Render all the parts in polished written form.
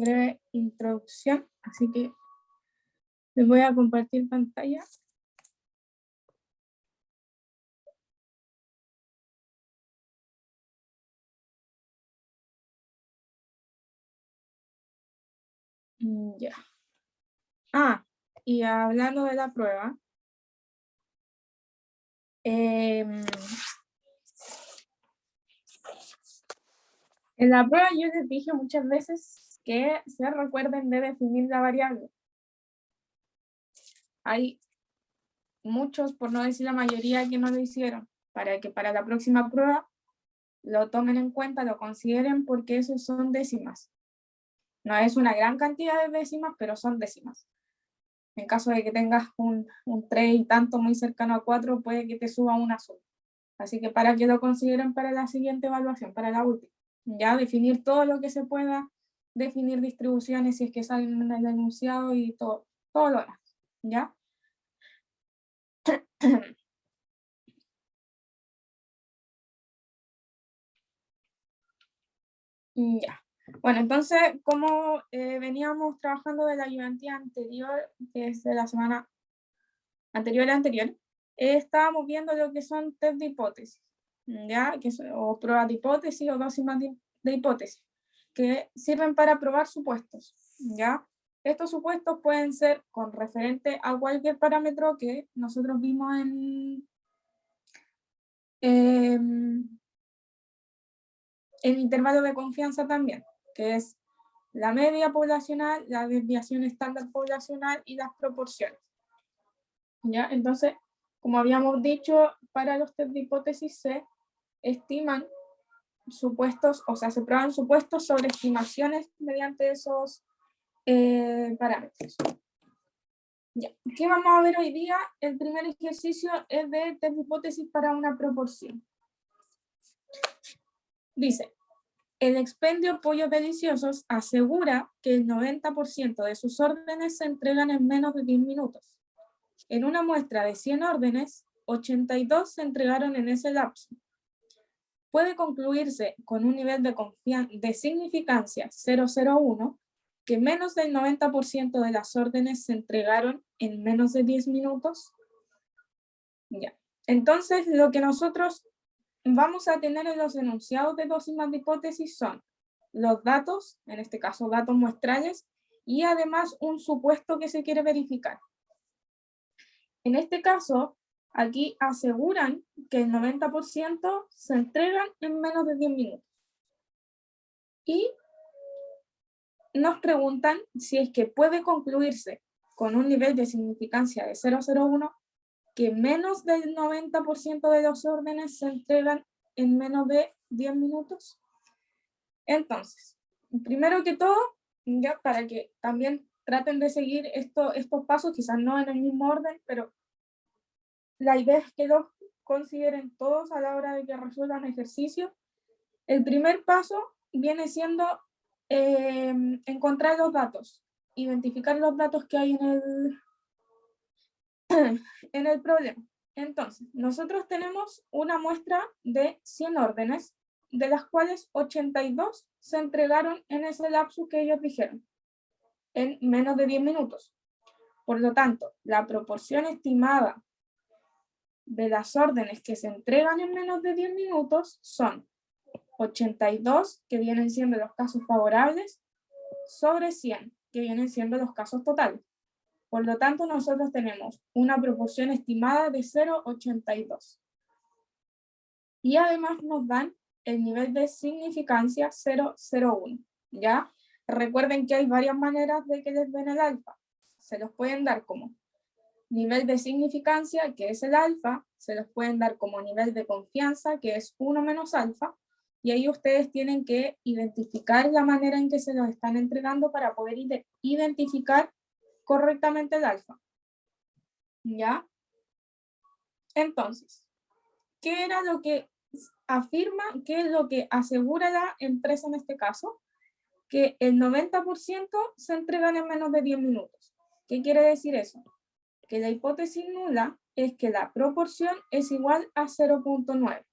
breve introducción, así que les voy a compartir pantalla. Ya. Y hablando de la prueba, en la prueba yo les dije muchas veces que se recuerden de definir la variable. Hay muchos, por no decir la mayoría, que no lo hicieron, para que para la próxima prueba lo tomen en cuenta, lo consideren, porque esos son décimas. No es una gran cantidad de décimas, pero son décimas. En caso de que tengas un 3 y tanto muy cercano a 4, puede que te suba una sola. Así que para que lo consideren para la siguiente evaluación, para la última. Ya definir todo lo que se pueda, definir distribuciones si es que salen en el enunciado y todo lo demás. ¿Ya? Ya. Bueno, entonces, como veníamos trabajando de la ayudantía anterior, que es de la semana anterior a anterior, estábamos viendo lo que son test de hipótesis, ¿ya? O pruebas de hipótesis o décimas de hipótesis, que sirven para probar supuestos, ¿ya? Estos supuestos pueden ser con referente a cualquier parámetro que nosotros vimos en intervalo de confianza también, que es la media poblacional, la desviación estándar poblacional y las proporciones. ¿Ya? Entonces, como habíamos dicho, para los test de hipótesis se estiman supuestos, o sea, se prueban supuestos sobre estimaciones mediante esos parámetros. Ya. ¿Qué vamos a ver hoy día? El primer ejercicio es de test de hipótesis para una proporción. Dice, el expendio Pollos Deliciosos asegura que el 90% de sus órdenes se entregan en menos de 10 minutos. En una muestra de 100 órdenes, 82 se entregaron en ese lapso. Puede concluirse con un nivel de significancia 0,01 que menos del 90% de las órdenes se entregaron en menos de 10 minutos. Ya. Entonces, lo que nosotros vamos a tener en los enunciados de décimas de hipótesis son los datos, en este caso datos muestrales, y además un supuesto que se quiere verificar. En este caso, aquí aseguran que el 90% se entregan en menos de 10 minutos. Y nos preguntan si es que puede concluirse con un nivel de significancia de 0,01 que menos del 90% de los órdenes se entregan en menos de 10 minutos. Entonces, primero que todo, ya para que también traten de seguir estos pasos, quizás no en el mismo orden, pero la idea es que los consideren todos a la hora de que resuelvan ejercicios. El primer paso viene siendo encontrar los datos, identificar los datos que hay en el problema. Entonces, nosotros tenemos una muestra de 100 órdenes, de las cuales 82 se entregaron en ese lapso que ellos dijeron, en menos de 10 minutos. Por lo tanto, la proporción estimada de las órdenes que se entregan en menos de 10 minutos son 82, que vienen siendo los casos favorables, sobre 100, que vienen siendo los casos totales. Por lo tanto, nosotros tenemos una proporción estimada de 0,82. Y además nos dan el nivel de significancia 0,01. ¿Ya? Recuerden que hay varias maneras de que les den el alfa. Se los pueden dar como nivel de significancia, que es el alfa, se los pueden dar como nivel de confianza, que es 1 menos alfa, y ahí ustedes tienen que identificar la manera en que se los están entregando para poder identificar correctamente el alfa. ¿Ya? Entonces, ¿qué era lo que afirma, qué es lo que asegura la empresa en este caso? Que el 90% se entregan en menos de 10 minutos. ¿Qué quiere decir eso? Que la hipótesis nula es que la proporción es igual a 0,9.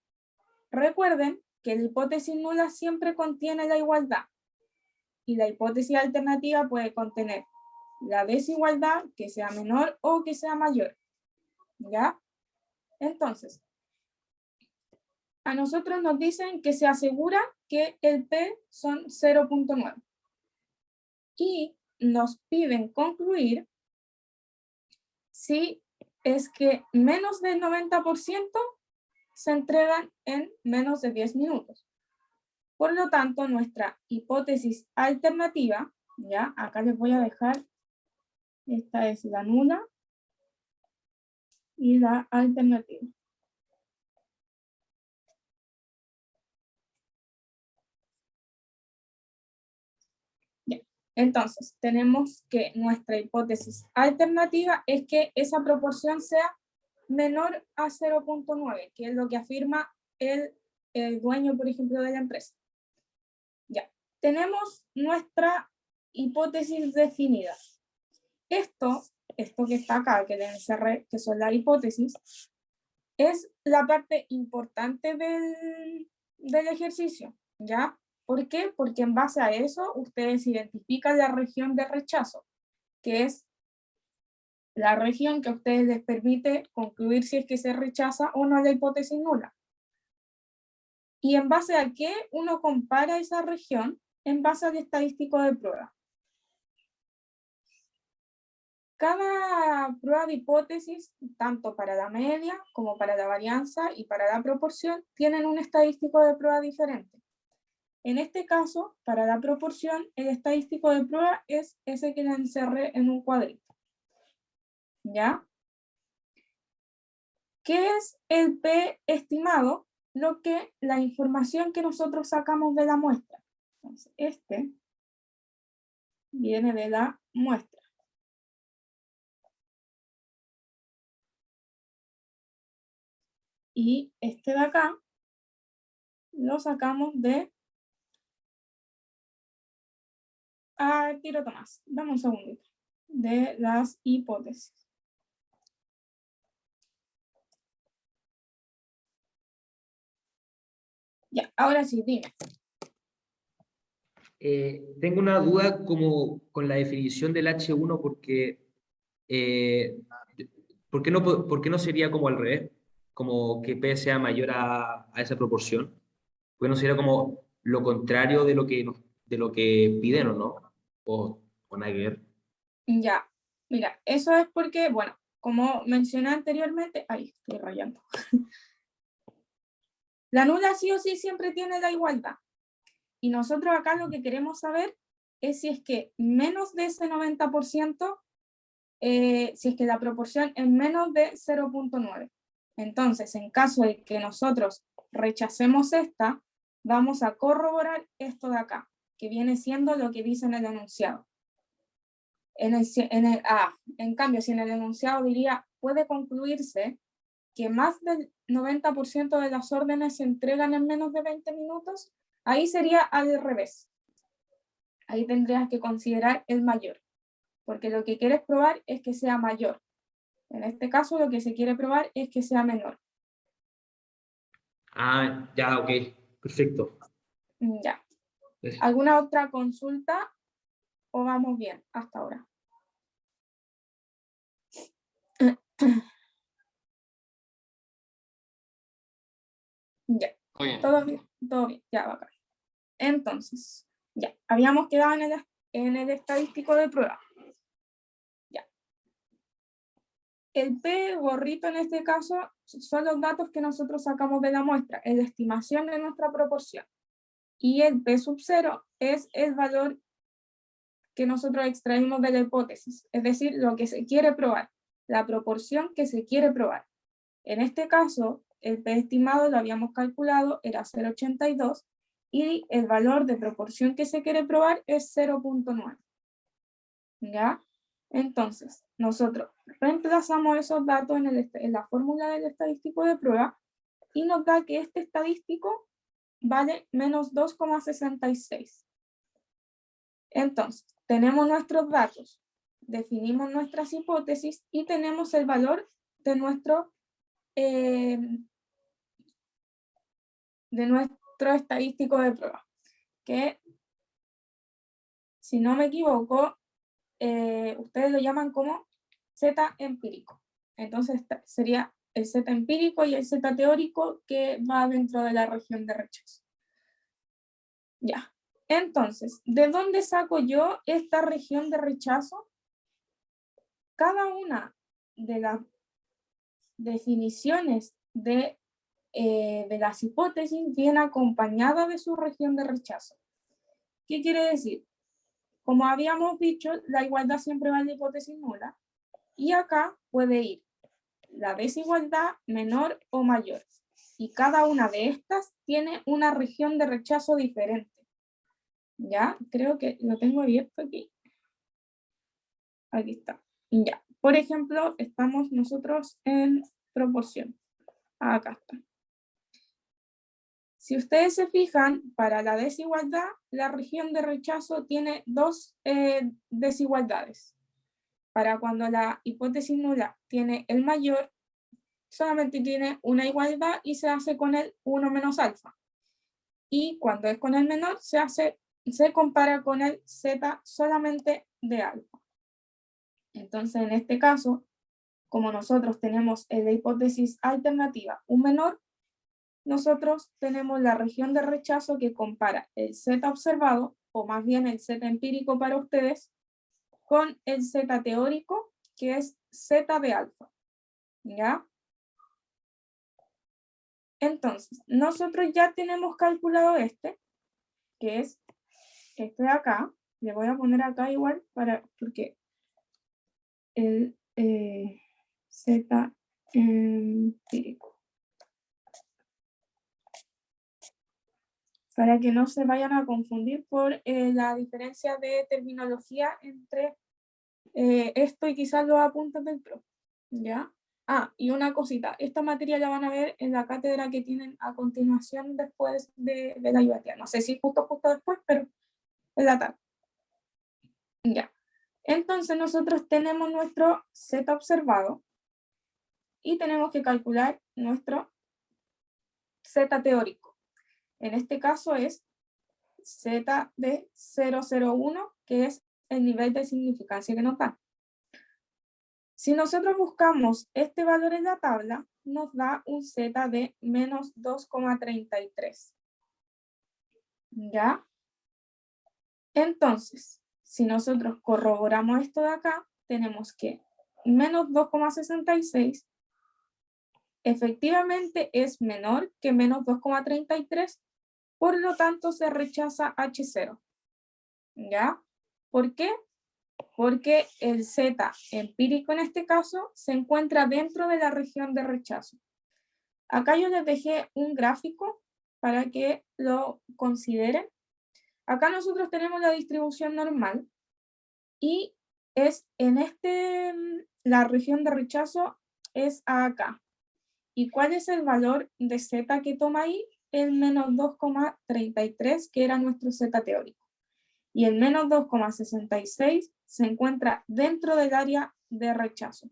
Recuerden que la hipótesis nula siempre contiene la igualdad. y la hipótesis alternativa puede contener la desigualdad que sea menor o que sea mayor. ¿Ya? Entonces, a nosotros nos dicen que se asegura que el P son 0.9. Y nos piden concluir si es que menos del 90% se entregan en menos de 10 minutos. Por lo tanto, nuestra hipótesis alternativa, ya, acá les voy a dejar, esta es la nula y la alternativa. Ya. Entonces, tenemos que nuestra hipótesis alternativa es que esa proporción sea menor a 0.9, que es lo que afirma el dueño, por ejemplo, de la empresa. Ya, tenemos nuestra hipótesis definida. Esto que está acá, que deben ser, que son las hipótesis, es la parte importante del ejercicio, ¿ya? ¿Por qué? Porque en base a eso ustedes identifican la región de rechazo, que es la región que a ustedes les permite concluir si es que se rechaza o no la hipótesis nula. ¿Y en base a qué uno compara esa región? En base al estadístico de prueba. Cada prueba de hipótesis, tanto para la media como para la varianza y para la proporción, tienen un estadístico de prueba diferente. En este caso, para la proporción, el estadístico de prueba es ese que le encerré en un cuadrito. ¿Ya? ¿Qué es el P estimado? La información que nosotros sacamos de la muestra. Entonces, este viene de la muestra. Y este de acá lo sacamos de... tiro Tomás, dame un segundito. De las hipótesis. Ya, ahora sí, dime. Tengo una duda como con la definición del H1 porque ¿por qué no sería como al revés? Como que P sea mayor a esa proporción. ¿Por qué no sería como lo contrario de de lo que piden o no? O nada que ver. Ya, mira, eso es porque, bueno, como mencioné anteriormente, ahí estoy rayando. La nula sí o sí siempre tiene la igualdad. Y nosotros acá lo que queremos saber es si es que menos de ese 90%, si es que la proporción es menos de 0.9. Entonces, en caso de que nosotros rechacemos esta, vamos a corroborar esto de acá, que viene siendo lo que dice en el enunciado. En cambio, si en el enunciado diría, puede concluirse que más del 90% de las órdenes se entregan en menos de 20 minutos, ahí sería al revés. Ahí tendrías que considerar el mayor, porque lo que quieres probar es que sea mayor. En este caso, lo que se quiere probar es que sea menor. Ah, ya, ok, perfecto. Ya. ¿Alguna otra consulta o vamos bien hasta ahora? Ya. Todo bien, ya va acá. Entonces, ya, habíamos quedado en el estadístico de prueba. Ya. El P gorrito en este caso son los datos que nosotros sacamos de la muestra, es la estimación de nuestra proporción. Y el P sub 0 es el valor que nosotros extraímos de la hipótesis, es decir, lo que se quiere probar, la proporción que se quiere probar. En este caso, el P estimado lo habíamos calculado, era 0,82, y el valor de proporción que se quiere probar es 0.9. ¿Ya? Entonces, nosotros reemplazamos esos datos en la fórmula del estadístico de prueba y nos da que este estadístico vale menos 2,66. Entonces, tenemos nuestros datos, definimos nuestras hipótesis y tenemos el valor de nuestro estadístico de prueba, que si no me equivoco, ustedes lo llaman como Z empírico. Entonces sería el Z empírico y el Z teórico que va dentro de la región de rechazo. Ya. Entonces, ¿de dónde saco yo esta región de rechazo? Cada una de las definiciones de las hipótesis viene acompañada de su región de rechazo. ¿Qué quiere decir? Como habíamos dicho, la igualdad siempre va en la hipótesis nula, y acá puede ir la desigualdad menor o mayor, y cada una de estas tiene una región de rechazo diferente. Ya, creo que lo tengo abierto aquí. Aquí está. Ya, por ejemplo, estamos nosotros en proporción. Acá está. Si ustedes se fijan, para la desigualdad, la región de rechazo tiene dos desigualdades. Para cuando la hipótesis nula tiene el mayor, solamente tiene una igualdad y se hace con el 1 menos alfa. Y cuando es con el menor, se compara con el z solamente de alfa. Entonces, en este caso, como nosotros tenemos en la hipótesis alternativa un menor, nosotros tenemos la región de rechazo que compara el z observado, o más bien el z empírico para ustedes, con el z teórico, que es z de alfa. ¿Ya? Entonces, nosotros ya tenemos calculado que es este de acá. Le voy a poner acá igual, porque el z empírico. Para que no se vayan a confundir por la diferencia de terminología entre esto y quizás los apuntes del pro. ¿Ya? Ah, y una cosita, esta materia la van a ver en la cátedra que tienen a continuación después de la IVATIA. No sé si justo después, pero en la tarde. Ya. Entonces nosotros tenemos nuestro Z observado y tenemos que calcular nuestro Z teórico. En este caso es Z de 001, que es el nivel de significancia que nos da. Si nosotros buscamos este valor en la tabla, nos da un Z de menos 2,33. ¿Ya? Entonces, si nosotros corroboramos esto de acá, tenemos que menos 2,66 efectivamente es menor que menos 2,33, por lo tanto se rechaza H0. ¿Ya? ¿Por qué? Porque el Z empírico en este caso se encuentra dentro de la región de rechazo. Acá yo les dejé un gráfico para que lo consideren. Acá nosotros tenemos la distribución normal y es en la región de rechazo es acá. ¿Y cuál es el valor de Z que toma ahí? El menos 2,33, que era nuestro Z teórico. Y el menos 2,66 se encuentra dentro del área de rechazo.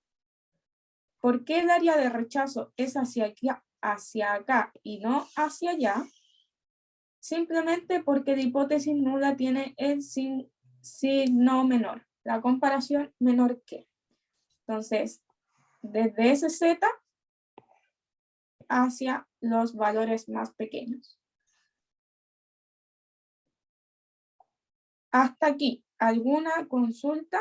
¿Por qué el área de rechazo es hacia acá y no hacia allá? Simplemente porque la hipótesis nula tiene el signo menor, la comparación menor que. Entonces, desde ese Z hacia los valores más pequeños. Hasta aquí, ¿alguna consulta?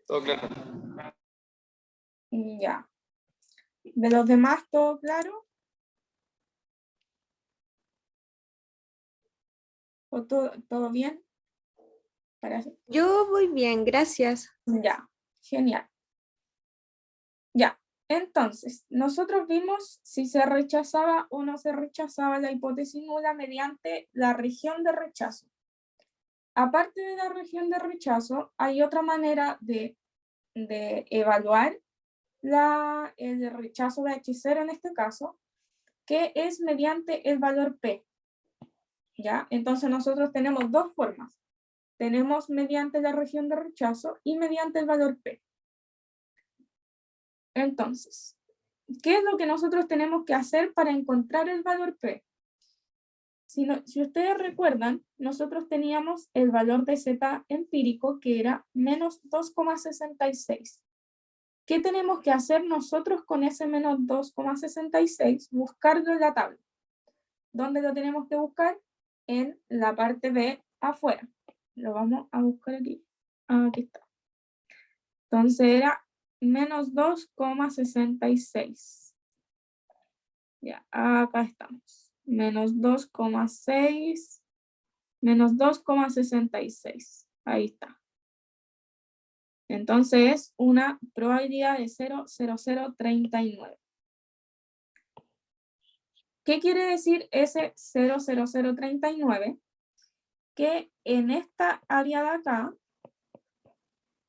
Todo claro. Ya. ¿De los demás todo claro? ¿O todo bien? ¿Parece? Yo voy bien, gracias. Ya, genial. Ya, entonces, nosotros vimos si se rechazaba o no se rechazaba la hipótesis nula mediante la región de rechazo. Aparte de la región de rechazo, hay otra manera de evaluar el rechazo de H0 en este caso, que es mediante el valor P. ¿Ya? Entonces nosotros tenemos dos formas. Tenemos mediante la región de rechazo y mediante el valor P. Entonces, ¿qué es lo que nosotros tenemos que hacer para encontrar el valor P? Si ustedes recuerdan, nosotros teníamos el valor de Z empírico que era menos 2,66. ¿Qué tenemos que hacer nosotros con ese menos 2,66? Buscarlo en la tabla. ¿Dónde lo tenemos que buscar? En la parte de afuera. Lo vamos a buscar aquí. Aquí está. Entonces era menos 2,66. Ya, acá estamos. Menos 2,6. Menos 2,66. Ahí está. Entonces es una probabilidad de 0,0039. ¿Qué quiere decir ese 0,0039? Que en esta área de acá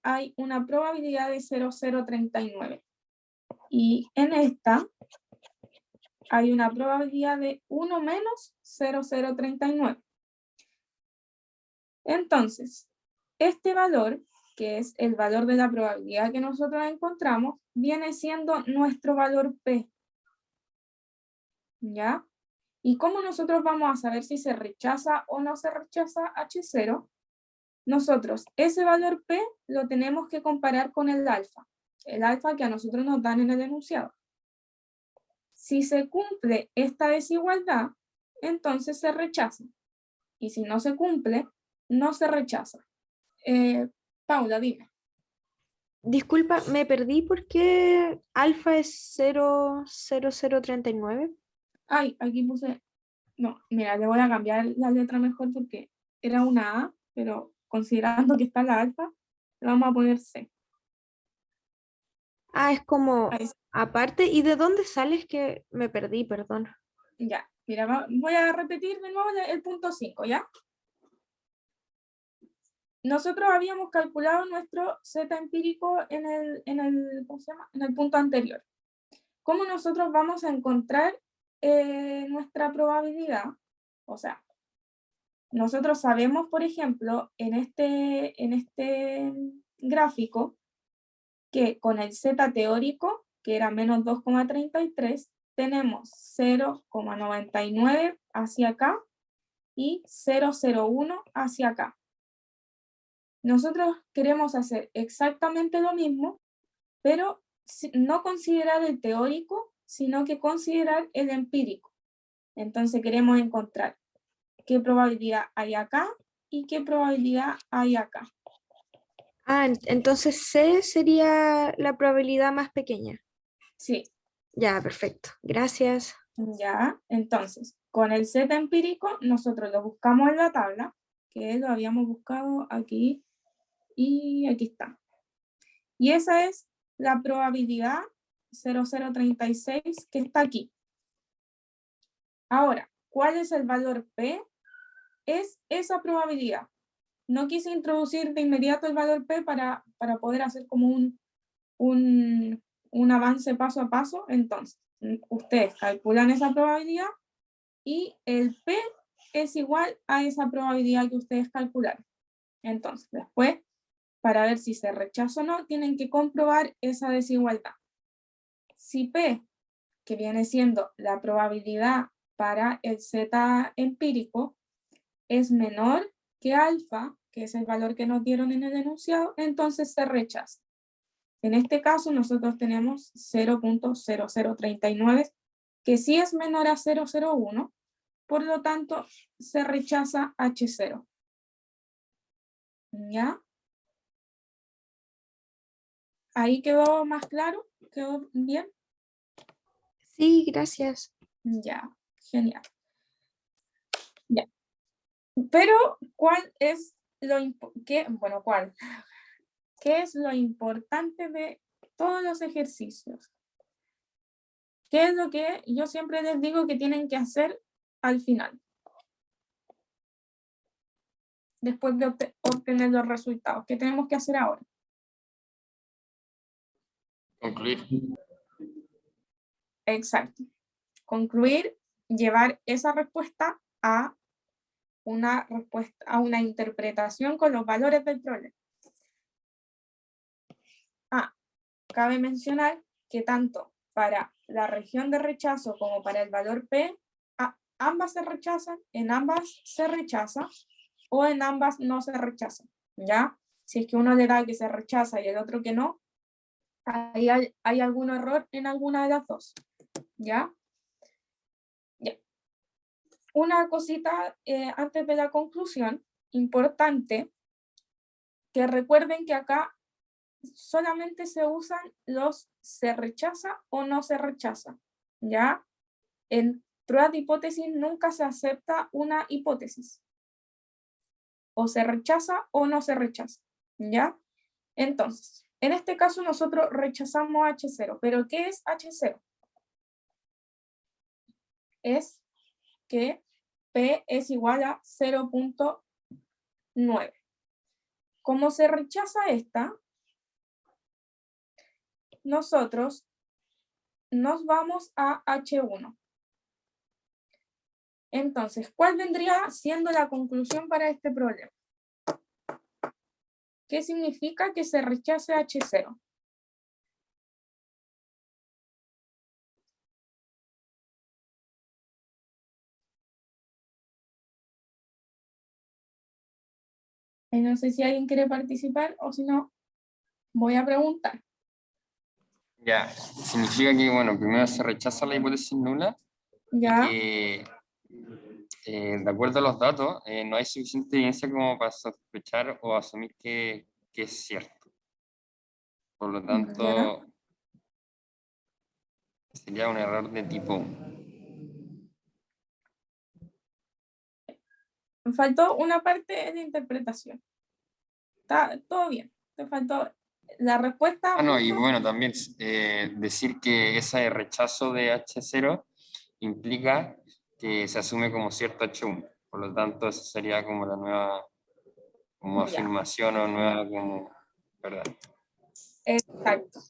hay una probabilidad de 0,039. Y en esta hay una probabilidad de 1 menos 0,039. Entonces, este valor, que es el valor de la probabilidad que nosotros encontramos, viene siendo nuestro valor P. ¿Ya? ¿Y cómo nosotros vamos a saber si se rechaza o no se rechaza H0? Nosotros ese valor P lo tenemos que comparar con el alfa que a nosotros nos dan en el enunciado. Si se cumple esta desigualdad, entonces se rechaza. Y si no se cumple, no se rechaza. Paula, dime. Disculpa, me perdí porque alfa es 0,0039. Ay, aquí puse... No, mira, le voy a cambiar la letra mejor porque era una A, pero considerando que está la alfa, le vamos a poner C. Ah, es como Ahí, aparte. ¿Y de dónde sales que me perdí? Perdón. ya, mira, voy a repetir de nuevo el punto 5, ¿ya? Nosotros habíamos calculado nuestro Z empírico ¿cómo se llama? En el punto anterior. ¿Cómo nosotros vamos a encontrar nuestra probabilidad? O sea, nosotros sabemos, por ejemplo, en este gráfico, que con el Z teórico, que era menos 2,33, tenemos 0,99 hacia acá y 0,01 hacia acá. Nosotros queremos hacer exactamente lo mismo, pero no considerar el teórico, sino que considerar el empírico. Entonces queremos encontrar qué probabilidad hay acá y qué probabilidad hay acá. Ah, entonces C sería la probabilidad más pequeña. Sí, Ya, perfecto. Gracias. ya. Entonces, con el Z empírico, nosotros lo buscamos en la tabla, que lo habíamos buscado aquí y aquí está. Y esa es la probabilidad 0,036 que está aquí. Ahora, ¿cuál es el valor P? Es esa probabilidad. No quise introducir de inmediato el valor P para poder hacer como un avance paso a paso. Entonces, ustedes calculan esa probabilidad y el P es igual a esa probabilidad que ustedes calcularon. Entonces, después, para ver si se rechaza o no, tienen que comprobar esa desigualdad. Si P, que viene siendo la probabilidad para el Z empírico, es menor que alfa, que es el valor que nos dieron en el enunciado, entonces se rechaza. En este caso nosotros tenemos 0,0039, que sí es menor a 0,01, por lo tanto se rechaza H0. ¿Ya? ¿Ahí quedó más claro? ¿Quedó bien? Sí, gracias. Ya, genial. Ya. Pero, ¿cuál es ¿qué es lo importante de todos los ejercicios? ¿Qué es lo que yo siempre les digo que tienen que hacer al final? Después de obtener los resultados. ¿Qué tenemos que hacer ahora? Concluir. Exacto. Concluir, llevar esa respuesta a una interpretación con los valores del problema. Cabe mencionar que tanto para la región de rechazo como para el valor P, ambas se rechazan, en ambas se rechaza, o en ambas no se rechaza, ¿ya? Si es que uno le da que se rechaza y el otro que no, ahí hay algún error en alguna de las dos, ¿ya? Ya. Una cosita antes de la conclusión, importante, que recuerden que acá solamente se usan los se rechaza o no se rechaza, ¿ya? En pruebas de hipótesis nunca se acepta una hipótesis. O se rechaza o no se rechaza, ¿ya? Entonces, en este caso nosotros rechazamos H0, pero ¿qué es H0? Es que P es igual a 0.9. Como se rechaza esta, nosotros nos vamos a H1. Entonces, ¿cuál vendría siendo la conclusión para este problema? ¿Qué significa que se rechace H0? No sé si alguien quiere participar o si no, voy a preguntar. Ya, significa que, bueno, primero se rechaza la hipótesis nula ¿Ya? y que, de acuerdo a los datos, no hay suficiente evidencia como para sospechar o asumir que es cierto. Por lo tanto, ¿Ya? sería un error de tipo 1. Me faltó una parte de interpretación. Está todo bien. Te faltó la respuesta. Ah, no, y bueno, también decir que ese rechazo de H0 implica que se asume como cierto H1. Por lo tanto, esa sería como la nueva como Ya. afirmación o nueva como verdad. Exacto.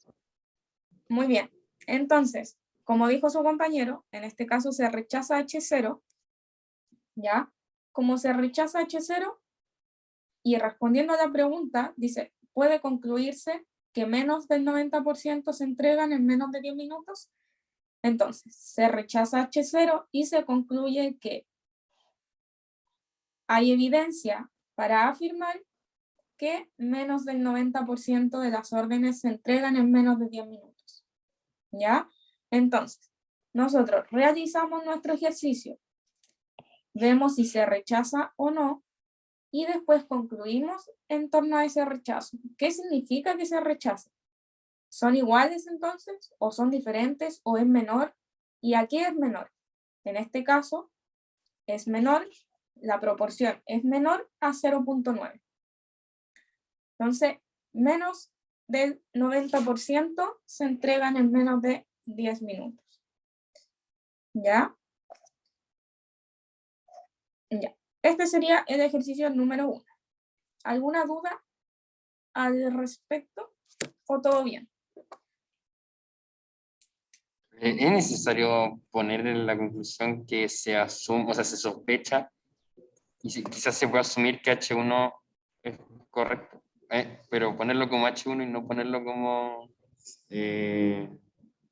Muy bien. Entonces, como dijo su compañero, en este caso se rechaza H0, ¿ya? Como se rechaza H0, y respondiendo a la pregunta, dice, ¿puede concluirse que menos del 90% se entregan en menos de 10 minutos? Entonces, se rechaza H0 y se concluye que hay evidencia para afirmar que menos del 90% de las órdenes se entregan en menos de 10 minutos. ¿Ya? Entonces, nosotros realizamos nuestro ejercicio, vemos si se rechaza o no, y después concluimos en torno a ese rechazo. ¿Qué significa que se rechaza? ¿Son iguales entonces? ¿O son diferentes? ¿O es menor? ¿Y a qué es menor? En este caso, es menor, la proporción es menor a 0.9. Entonces, menos del 90% se entregan en menos de 10 minutos. ¿Ya? Ya. Este sería el ejercicio número 1. ¿Alguna duda al respecto? ¿O todo bien? ¿Es necesario poner en la conclusión que se asume, o sea, se sospecha y quizás se puede asumir que H1 es correcto? Pero ponerlo como H1 y no ponerlo como,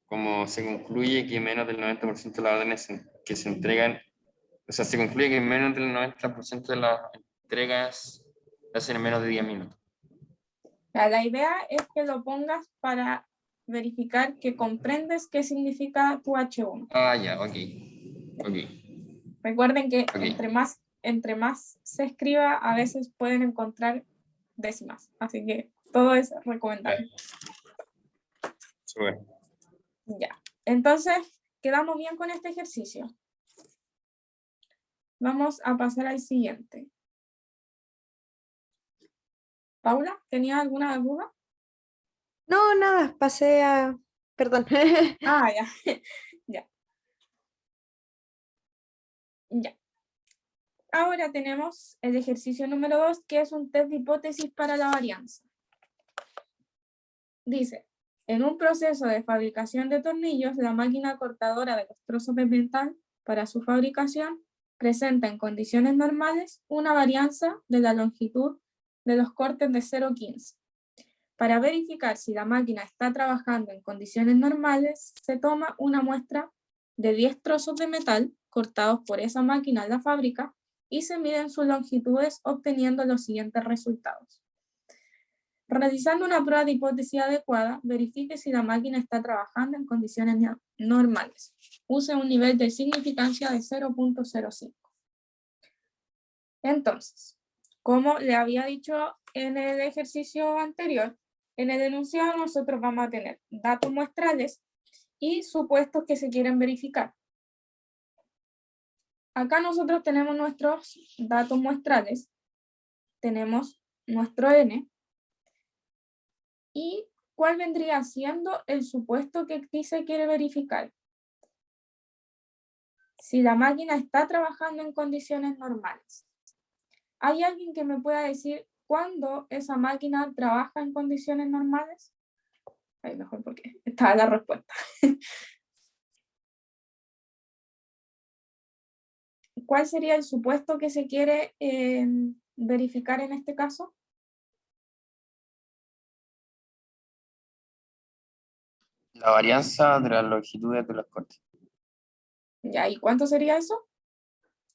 como se concluye que menos del 90% de las órdenes que se entregan, o sea, se concluye que menos del 90% de las entregas se hacen en menos de 10 minutos. La idea es que lo pongas para verificar que comprendes qué significa tu H1. Ah, ya, ok. Recuerden que Ok. entre más se escriba, a veces pueden encontrar décimas. Así que todo es recomendable. Súper. Ya. Entonces, quedamos bien con este ejercicio. Vamos a pasar al siguiente. Paula, ¿tenías alguna duda? No, nada, pasé a... Perdón. Ah, ya. Ya. Ya. Ahora tenemos el ejercicio número 2, que es un test de hipótesis para la varianza. Dice, en un proceso de fabricación de tornillos, la máquina cortadora de los trozos de metal para su fabricación presenta en condiciones normales una varianza de la longitud de los cortes de 0,15. Para verificar si la máquina está trabajando en condiciones normales, se toma una muestra de 10 trozos de metal cortados por esa máquina en la fábrica y se miden sus longitudes obteniendo los siguientes resultados. Realizando una prueba de hipótesis adecuada, verifique si la máquina está trabajando en condiciones normales. Use un nivel de significancia de 0.05. Entonces, como le había dicho en el ejercicio anterior, en el enunciado nosotros vamos a tener datos muestrales y supuestos que se quieren verificar. Acá nosotros tenemos nuestros datos muestrales, tenemos nuestro n, y ¿cuál vendría siendo el supuesto que aquí se quiere verificar? Si la máquina está trabajando en condiciones normales. ¿Hay alguien que me pueda decir cuándo esa máquina trabaja en condiciones normales? Ahí mejor porque está la respuesta. ¿Cuál sería el supuesto que se quiere verificar en este caso? La varianza de las longitudes de los cortes. Ya, ¿y cuánto sería eso?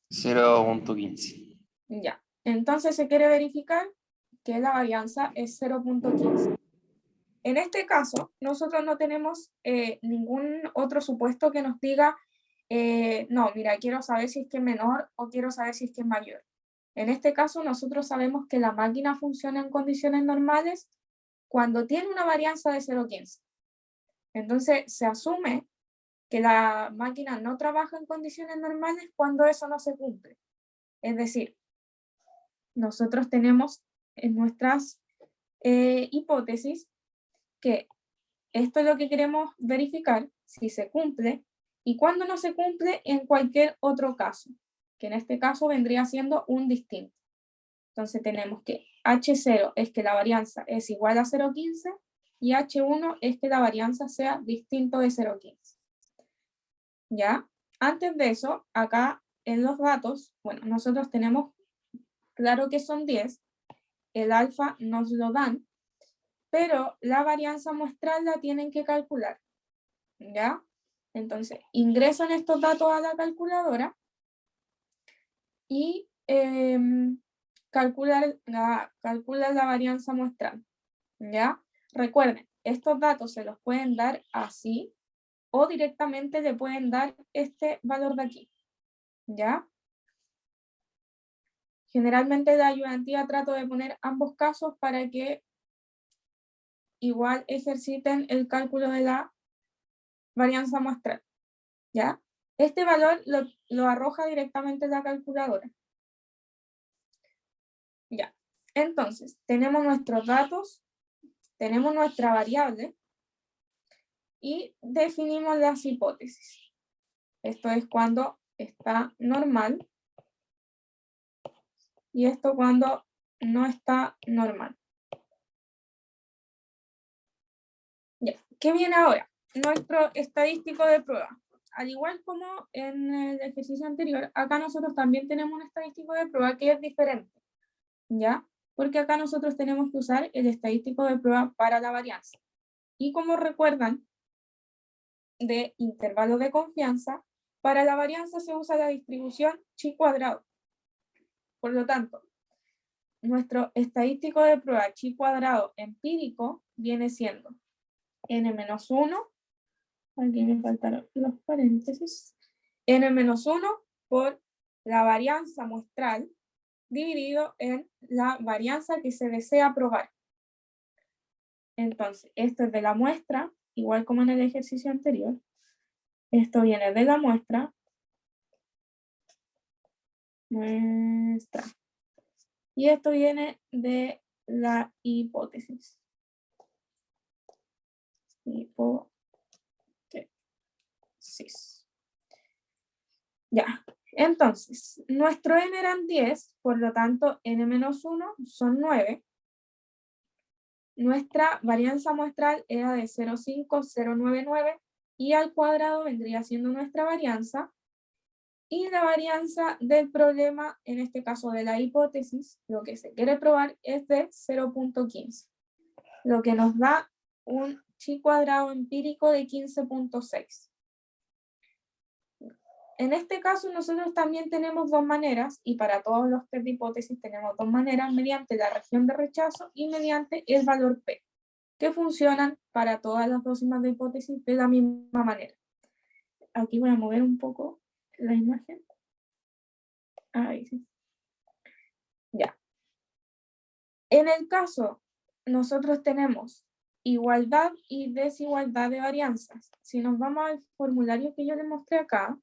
0.15. Ya, entonces se quiere verificar que la varianza es 0.15. En este caso, nosotros no tenemos ningún otro supuesto que nos diga, no, mira, quiero saber si es que es menor o quiero saber si es que es mayor. En este caso, nosotros sabemos que la máquina funciona en condiciones normales cuando tiene una varianza de 0.15. Entonces, se asume que la máquina no trabaja en condiciones normales cuando eso no se cumple. Es decir, nosotros tenemos en nuestras hipótesis que esto es lo que queremos verificar, si se cumple, y cuando no se cumple en cualquier otro caso, que en este caso vendría siendo un distinto. Entonces tenemos que H0 es que la varianza es igual a 0.15 y H1 es que la varianza sea distinto de 0.15. ¿Ya? Antes de eso, acá en los datos, bueno, nosotros tenemos claro que son 10, el alfa nos lo dan, pero la varianza muestral la tienen que calcular, ¿ya? Entonces, ingresan estos datos a la calculadora y calculan la varianza muestral, ¿ya? Recuerden, estos datos se los pueden dar así o directamente le pueden dar este valor de aquí, ¿ya? Generalmente de ayudantía trato de poner ambos casos para que igual ejerciten el cálculo de la varianza muestral, ¿ya? Este valor lo arroja directamente la calculadora. Ya, entonces, tenemos nuestros datos, tenemos nuestra variable y definimos las hipótesis. Esto es cuando está normal y esto cuando no está normal. Ya, ¿qué viene ahora? Nuestro estadístico de prueba. Al igual como en el ejercicio anterior, acá nosotros también tenemos un estadístico de prueba que es diferente, ¿ya? Porque acá nosotros tenemos que usar el estadístico de prueba para la varianza. Y como recuerdan, de intervalo de confianza, para la varianza se usa la distribución chi cuadrado. Por lo tanto, nuestro estadístico de prueba chi cuadrado empírico viene siendo n-1, aquí me faltaron los paréntesis, n-1 por la varianza muestral dividido en la varianza que se desea probar. Entonces, esto es de la muestra, igual como en el ejercicio anterior. Esto viene de la muestra. Y esto viene de la hipótesis. Hipótesis. Ya, entonces, nuestro n eran 10, por lo tanto, n-1 son 9. Nuestra varianza muestral era de 0,5099 y al cuadrado vendría siendo nuestra varianza. Y la varianza del problema, en este caso de la hipótesis, lo que se quiere probar es de 0.15, lo que nos da un chi cuadrado empírico de 15.6. En este caso nosotros también tenemos dos maneras, y para todos los test de hipótesis tenemos dos maneras, mediante la región de rechazo y mediante el valor P, que funcionan para todas las dos sistemas de hipótesis de la misma manera. Aquí voy a mover un poco la imagen. Ahí sí. Ya. En el caso, nosotros tenemos igualdad y desigualdad de varianzas. Si nos vamos al formulario que yo les mostré acá,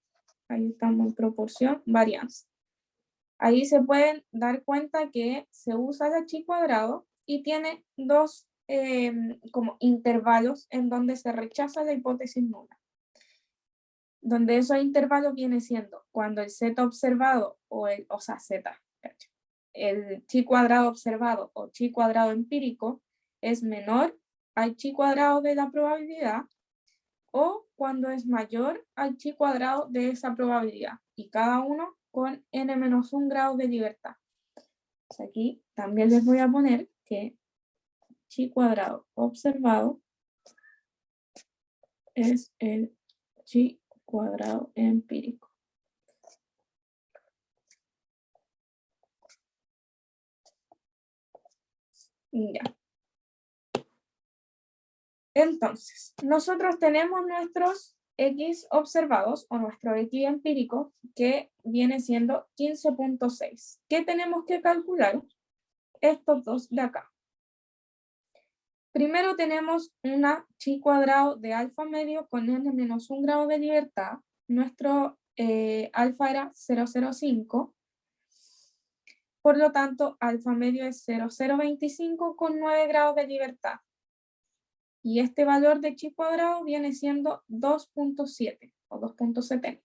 ahí estamos en proporción, varianza. Ahí se pueden dar cuenta que se usa el chi cuadrado y tiene dos como intervalos en donde se rechaza la hipótesis nula. Donde esos intervalos viene siendo cuando el z observado o sea, z, el chi cuadrado observado o chi cuadrado empírico es menor al chi cuadrado de la probabilidad, o cuando es mayor al chi cuadrado de esa probabilidad, y cada uno con n-1 grado de libertad. Pues aquí también les voy a poner que chi cuadrado observado es el chi cuadrado empírico. Ya. Entonces, nosotros tenemos nuestros X observados o nuestro X empírico que viene siendo 15.6. ¿Qué tenemos que calcular? Estos dos de acá. Primero tenemos una chi cuadrado de alfa medio con n-1 grado de libertad. Nuestro alfa era 0,05. Por lo tanto, alfa medio es 0,025 con 9 grados de libertad. Y este valor de chi cuadrado viene siendo 2.7 o 2.70.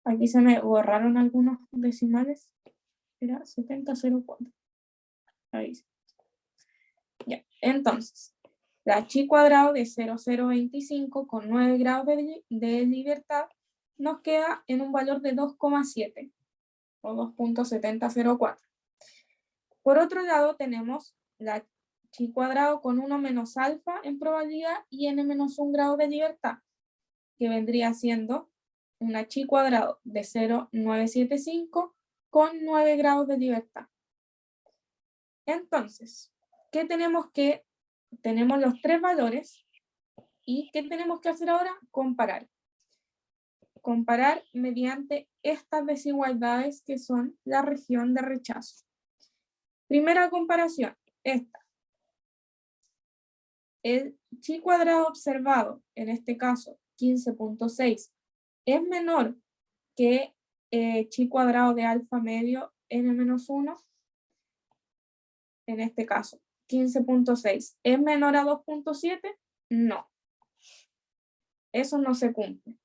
Aquí se me borraron algunos decimales. Era 70,04. Ahí sí. Ya, entonces, la chi cuadrado de 0,025 con 9 grados de libertad nos queda en un valor de 2,7 o 2.7004. Por otro lado, tenemos la chi cuadrado con 1 menos alfa en probabilidad y n-1 grado de libertad, que vendría siendo una chi cuadrado de 0,975 con 9 grados de libertad. Entonces, ¿qué tenemos que? Tenemos los tres valores, y ¿qué tenemos que hacer ahora? Comparar. Comparar mediante estas desigualdades que son la región de rechazo. Primera comparación, esta. El chi cuadrado observado, en este caso 15.6, es menor que chi cuadrado de alfa medio n-1, en este caso 15.6, ¿es menor a 2.7? No. Eso no se cumple.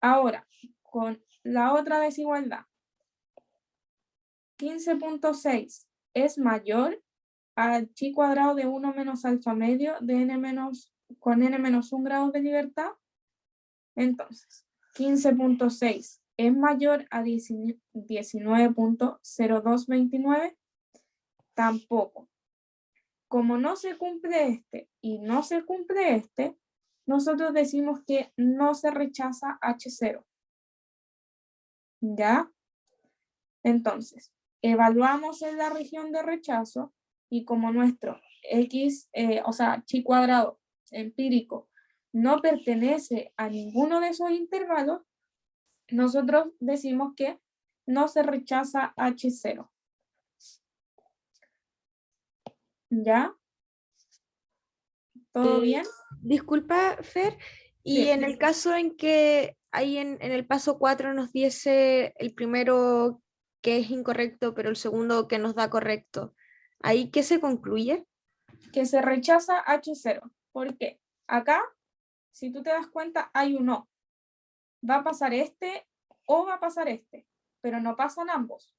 Ahora, con la otra desigualdad, 15.6 es mayor al chi cuadrado de 1 menos alfa medio de con n-1 grado de libertad. Entonces, 15.6 es mayor a 19.0229. Tampoco. Como no se cumple este y no se cumple este, nosotros decimos que no se rechaza H0. ¿Ya? Entonces, evaluamos en la región de rechazo, y como nuestro X, o sea, chi cuadrado empírico no pertenece a ninguno de esos intervalos, nosotros decimos que no se rechaza H0. ¿Ya? ¿Todo bien? Disculpa, Fer, y Sí. en el caso en que ahí en el paso 4 nos diese el primero que es incorrecto, pero el segundo que nos da correcto, ¿ahí qué se concluye? Que se rechaza H0. ¿Por qué? Acá, si tú te das cuenta, hay un no. Va a pasar este o va a pasar este, pero no pasan ambos.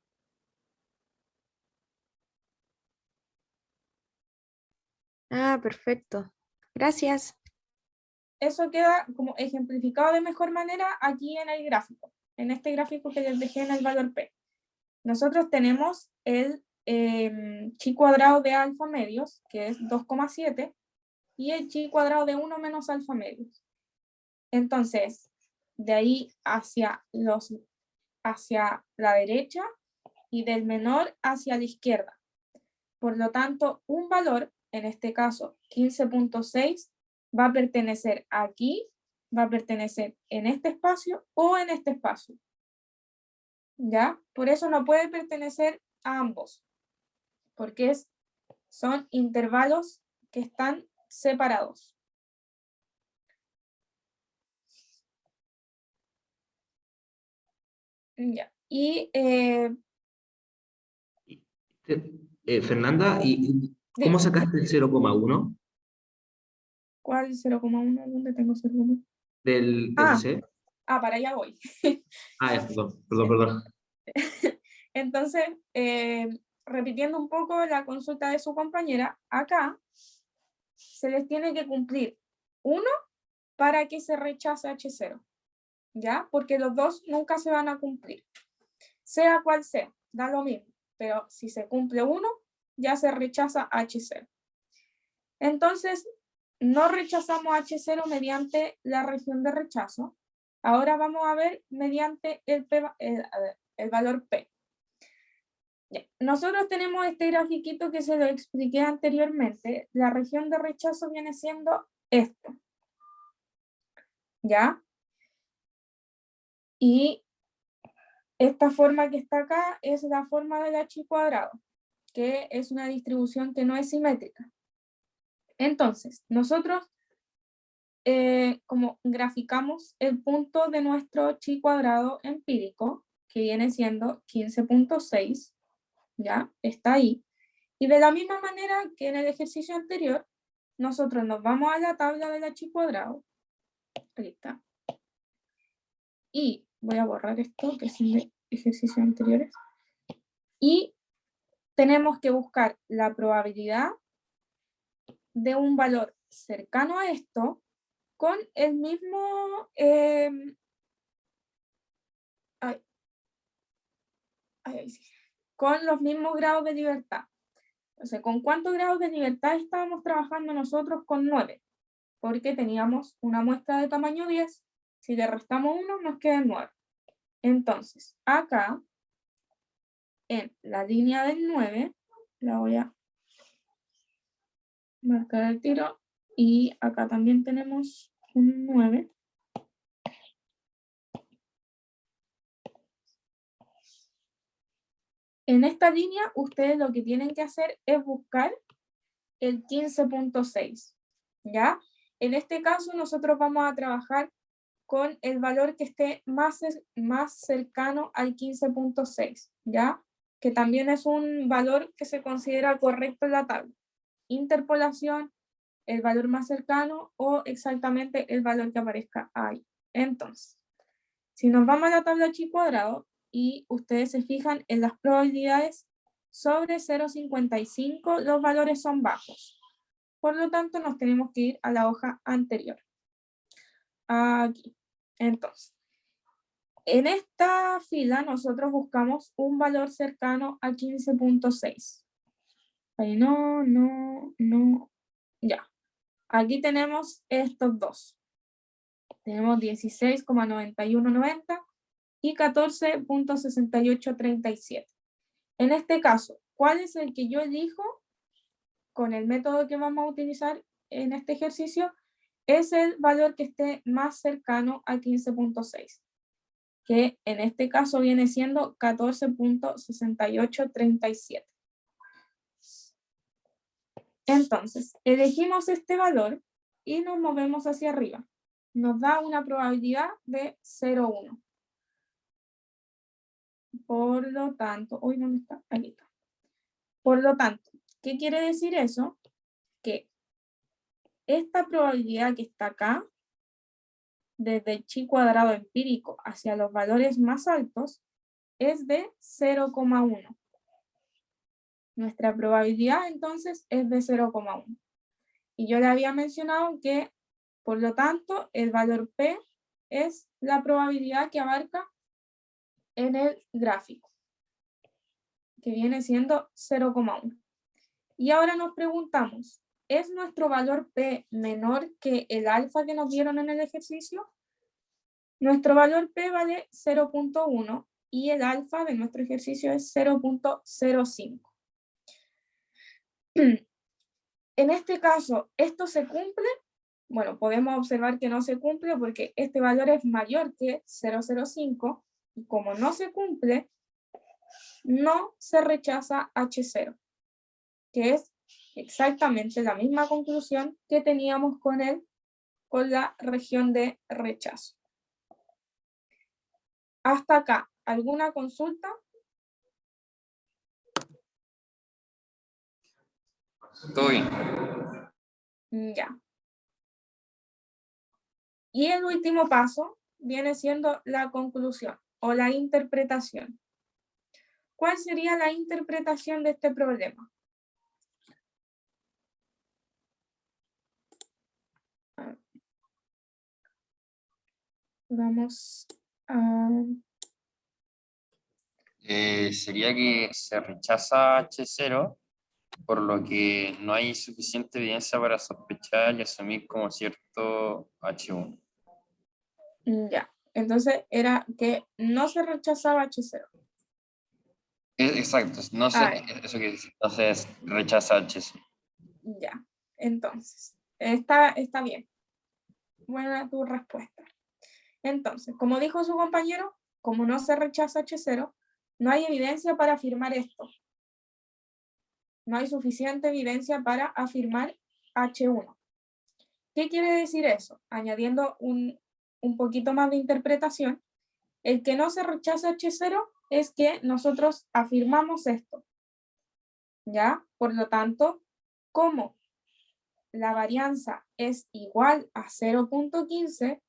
Ah, perfecto. Gracias. Eso queda como ejemplificado de mejor manera aquí en el gráfico, en este gráfico que les dejé en el valor P. Nosotros tenemos el chi cuadrado de alfa medios, que es 2,7, y el chi cuadrado de 1 menos alfa medios. Entonces, de ahí hacia la derecha y del menor hacia la izquierda. Por lo tanto, un valor, en este caso 15.6, va a pertenecer aquí, va a pertenecer en este espacio o en este espacio. ¿Ya? Por eso no puede pertenecer a ambos, porque son intervalos que están separados. Ya. Y Fernanda, ¿y cómo sacaste el 0,1 ¿cuál 0,1? ¿Dónde tengo 0,1? del Ah, C? para allá voy. Ah, ya, perdón. Entonces, repitiendo un poco la consulta de su compañera, acá se les tiene que cumplir 1 para que se rechace H0, ¿ya? Porque los dos nunca se van a cumplir. Sea cual sea, da lo mismo, pero si se cumple 1, ya se rechaza H0. Entonces, no rechazamos H0 mediante la región de rechazo. Ahora vamos a ver mediante el valor P. Nosotros tenemos este grafiquito que se lo expliqué anteriormente. La región de rechazo viene siendo esto. ¿Ya? Y esta forma que está acá es la forma del H cuadrado, que es una distribución que no es simétrica. Entonces, nosotros, como graficamos el punto de nuestro chi cuadrado empírico, que viene siendo 15.6, ¿ya? Está ahí. Y de la misma manera que en el ejercicio anterior, nosotros nos vamos a la tabla del H cuadrado. Ahí está. Y voy a borrar esto, que son de ejercicios anteriores. Y tenemos que buscar la probabilidad de un valor cercano a esto con el mismo... con los mismos grados de libertad. Entonces, ¿con cuántos grados de libertad estábamos trabajando nosotros? Con 9, porque teníamos una muestra de tamaño 10. Si le restamos 1, nos queda 9. Entonces, acá, en la línea del 9, la voy a marcar al tiro, y acá también tenemos un 9. En esta línea, ustedes lo que tienen que hacer es buscar el 15.6, ¿ya? En este caso, nosotros vamos a trabajar con el valor que esté más cercano al 15.6, ¿ya? Que también es un valor que se considera correcto en la tabla. Interpolación, el valor más cercano o exactamente el valor que aparezca ahí. Entonces, si nos vamos a la tabla chi cuadrado y ustedes se fijan en las probabilidades sobre 0,55, los valores son bajos. Por lo tanto, nos tenemos que ir a la hoja anterior. Aquí. Entonces, en esta fila nosotros buscamos un valor cercano a 15.6. Ahí no. Ya. Aquí tenemos estos dos. Tenemos 16,9190 y 14.6837. En este caso, ¿cuál es el que yo elijo con el método que vamos a utilizar en este ejercicio? Es el valor que esté más cercano a 15.6, que en este caso viene siendo 14.6837. Entonces, elegimos este valor y nos movemos hacia arriba. Nos da una probabilidad de 0,1. Por lo tanto, hoy ¿dónde está? Aquí está. Por lo tanto, ¿qué quiere decir eso? Que esta probabilidad que está acá, desde el chi cuadrado empírico hacia los valores más altos, es de 0,1. Nuestra probabilidad entonces es de 0,1. Y yo le había mencionado que, por lo tanto, el valor P es la probabilidad que abarca en el gráfico, que viene siendo 0,1. Y ahora nos preguntamos, ¿es nuestro valor P menor que el alfa que nos dieron en el ejercicio? Nuestro valor P vale 0.1 y el alfa de nuestro ejercicio es 0.05. En este caso, ¿esto se cumple? Bueno, podemos observar que no se cumple porque este valor es mayor que 0.05 y como no se cumple, no se rechaza H0, que es exactamente la misma conclusión que teníamos con la región de rechazo. Hasta acá, ¿alguna consulta? Todo bien. Ya. Y el último paso viene siendo la conclusión o la interpretación. ¿Cuál sería la interpretación de este problema? Vamos a... Sería que se rechaza H0, por lo que no hay suficiente evidencia para sospechar y asumir como cierto H1. Ya. Entonces era que no se rechazaba H0. Exacto, no sé, eso que dice. Entonces rechaza H0. Ya. Entonces, está bien. Buena tu respuesta. Entonces, como dijo su compañero, como no se rechaza H0, no hay evidencia para afirmar esto. No hay suficiente evidencia para afirmar H1. ¿Qué quiere decir eso? Añadiendo un poquito más de interpretación, el que no se rechaza H0 es que nosotros afirmamos esto. ¿Ya? Por lo tanto, como la varianza es igual a 0.15,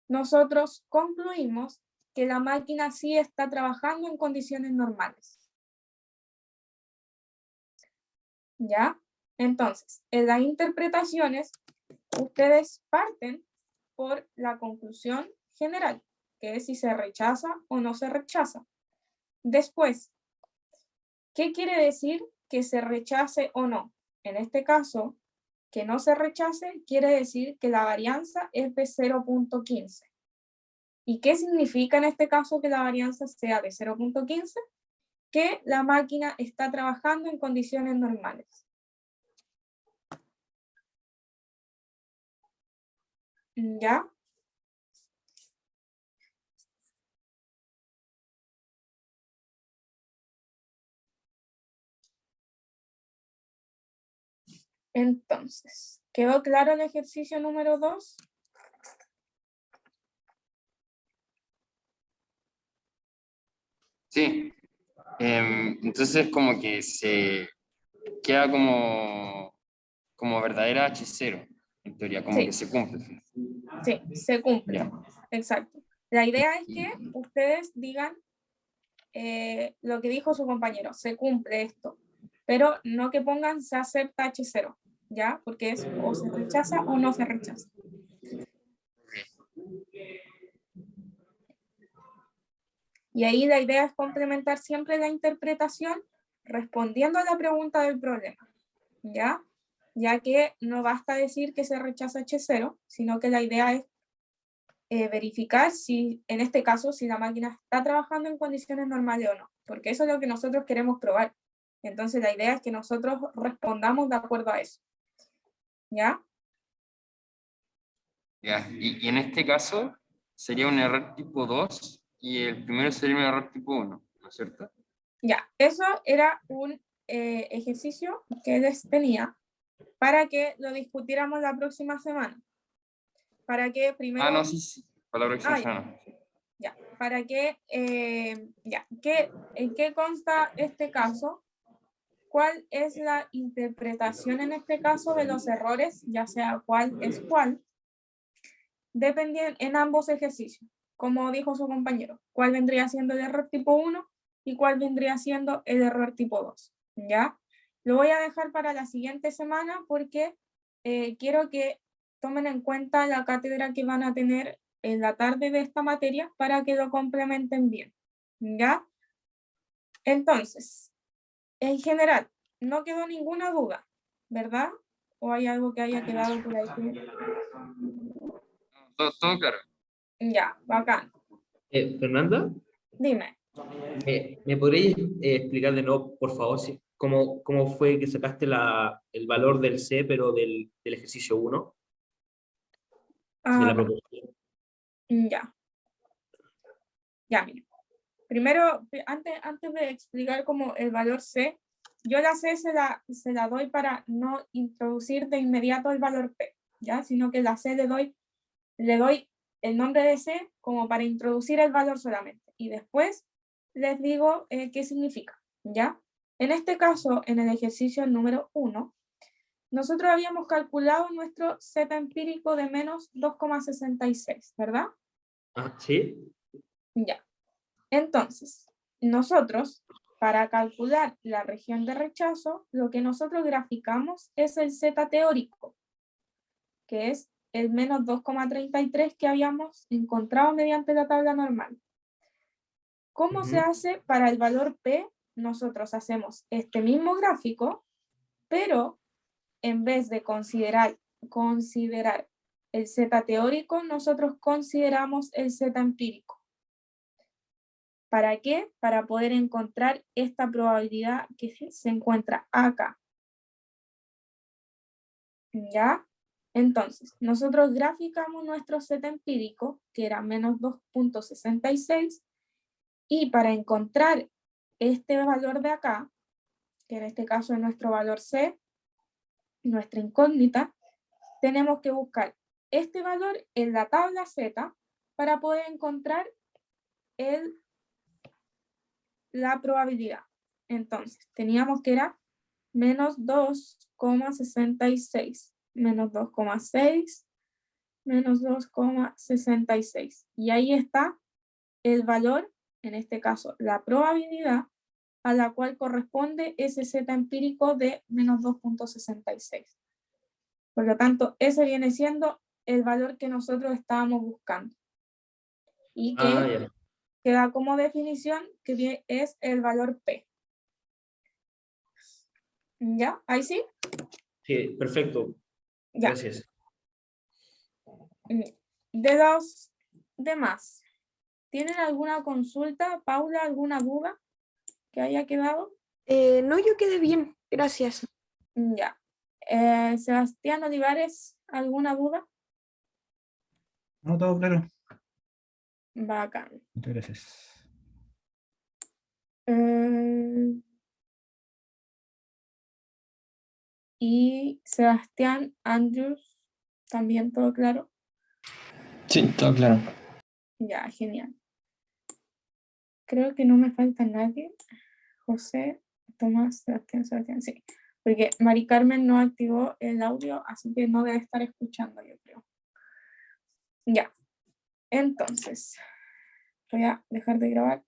nosotros concluimos que la máquina sí está trabajando en condiciones normales. ¿Ya? Entonces, en las interpretaciones, ustedes parten por la conclusión general, que es si se rechaza o no se rechaza. Después, ¿qué quiere decir que se rechace o no? En este caso, que no se rechace quiere decir que la varianza es de 0.15. ¿Y qué significa en este caso que la varianza sea de 0.15? Que la máquina está trabajando en condiciones normales. ¿Ya? Entonces, ¿quedó claro el ejercicio número 2? Sí. Entonces como que se queda como verdadera H0, en teoría, como que Sí, se cumple. sí, se cumple. Ya. Exacto. La idea es que ustedes digan lo que dijo su compañero, se cumple esto, pero no que pongan se acepta H0, ¿ya? Porque es o se rechaza o no se rechaza. Y ahí la idea es complementar siempre la interpretación respondiendo a la pregunta del problema, ¿ya? Ya que no basta decir que se rechaza H0, sino que la idea es verificar si, en este caso, si la máquina está trabajando en condiciones normales o no, porque eso es lo que nosotros queremos probar. Entonces la idea es que nosotros respondamos de acuerdo a eso. ¿Ya? Ya. Y en este caso sería un error tipo 2 y el primero sería un error tipo 1, ¿no es cierto? Ya, eso era un ejercicio que les tenía para que lo discutiéramos la próxima semana. Para que primero... No, sí, para la próxima ya. semana. Ya, para que, ¿en qué consta este caso? ¿Cuál es la interpretación en este caso de los errores, ya sea cuál es cuál, dependiendo en ambos ejercicios? Como dijo su compañero, ¿cuál vendría siendo el error tipo 1 y cuál vendría siendo el error tipo 2? ¿Ya? Lo voy a dejar para la siguiente semana porque quiero que tomen en cuenta la cátedra que van a tener en la tarde de esta materia para que lo complementen bien. ¿Ya? Entonces, en general, no quedó ninguna duda, ¿verdad? ¿O hay algo que haya quedado por ahí? Todo claro. Ya, bacán. Fernanda, Dime. ¿me podrías explicar de nuevo, por favor, cómo fue que sacaste el valor del C, pero del ejercicio 1, de la Ah, proporción? ya. Ya, mira. Primero, antes de explicar como el valor C, yo la C se la doy para no introducir de inmediato el valor P, ¿ya? Sino que la C le doy el nombre de C como para introducir el valor solamente. Y después les digo qué significa, ¿ya? En este caso, en el ejercicio número 1, nosotros habíamos calculado nuestro Z empírico de menos 2,66, ¿verdad? Ah, ¿sí? Ya. Entonces, nosotros, para calcular la región de rechazo, lo que nosotros graficamos es el Z teórico, que es el menos 2,33 que habíamos encontrado mediante la tabla normal. ¿Cómo se hace para el valor P? Nosotros hacemos este mismo gráfico, pero en vez de considerar el Z teórico, nosotros consideramos el Z empírico. ¿Para qué? Para poder encontrar esta probabilidad que se encuentra acá. ¿Ya? Entonces, nosotros graficamos nuestro Z empírico, que era menos 2,66, y para encontrar este valor de acá, que en este caso es nuestro valor C, nuestra incógnita, tenemos que buscar este valor en la tabla Z para poder encontrar la probabilidad. Entonces, teníamos que era menos 2,66, menos 2,6, menos 2,66. Y ahí está el valor, en este caso, la probabilidad a la cual corresponde ese Z empírico de menos 2,66. Por lo tanto, ese viene siendo el valor que nosotros estábamos buscando. Y que queda como definición que es el valor P. ¿Ya? ¿Ahí sí? Sí, perfecto. Ya. Gracias. De los demás, ¿tienen alguna consulta, Paula, alguna duda que haya quedado? No, yo quedé bien, gracias. Ya. Sebastián Olivares, ¿alguna duda? No, todo claro. Bacán. Muchas gracias. Y Sebastián Andrews, ¿también todo claro? Sí, todo claro. Ya, genial. Creo que no me falta nadie. José, Tomás, Sebastián, sí. Porque Mari Carmen no activó el audio, así que no debe estar escuchando, yo creo. Ya. Entonces, voy a dejar de grabar